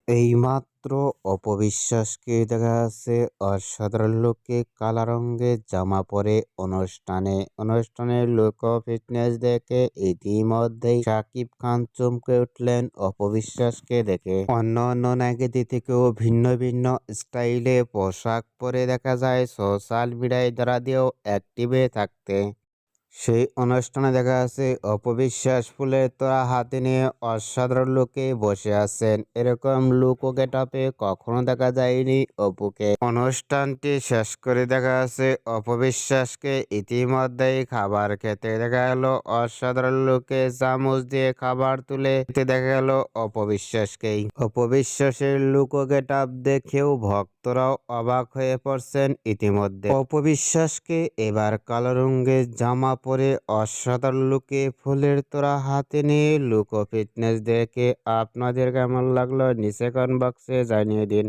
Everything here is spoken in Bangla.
এইমাত্র অপবিশ্বাসকে দেখা যাচ্ছে অসাধারণ লোককে কালা রঙের জামা পরে অনুষ্ঠানের লোক ফিটনেস দেখে ইতিমধ্যেই শাকিব খান চমকে উঠলেন অপবিশ্বাসকে দেখে। অন্য নায়িকাদের থেকেও ভিন্ন ভিন্ন স্টাইলে পোশাক পরে দেখা যায় সোশ্যাল মিডিয়ায় দ্বারা দিয়েও অ্যাক্টিভে থাকতে। সেই অনুষ্ঠানে দেখা যাচ্ছে অপবিশ্বাস ফুলের তোড়া হাতে নিয়ে অসাধারণ লুকে বসে আছেন। এরকম লুক ও গেটআপে কখনো দেখা যায়নি অপুকে। অনুষ্ঠানটি শেষ করে দেখা যাচ্ছে অপবিশ্বাসকে ইতিমধ্যেই খাবার খেতে দেখা গেল। অসাধারণ লুকে চামচ দিয়ে খাবার তুলে খেতে দেখা গেল অপবিশ্বাসকেই। অপবিশ্বাসের লুক ও গেটআপ দেখেও ভক্তরাও অবাক হয়ে পড়ছেন ইতিমধ্যে। অপবিশ্বাসকে এবার কালো রঙের জামা পরে অসাধারণ লুকে ফুলের তোড়া হাতে নিয়ে লুক ও ফিটনেস দেখে আপনাদের কেমন লাগলো নিচে কমেন্ট বক্সে জানিয়ে দিন।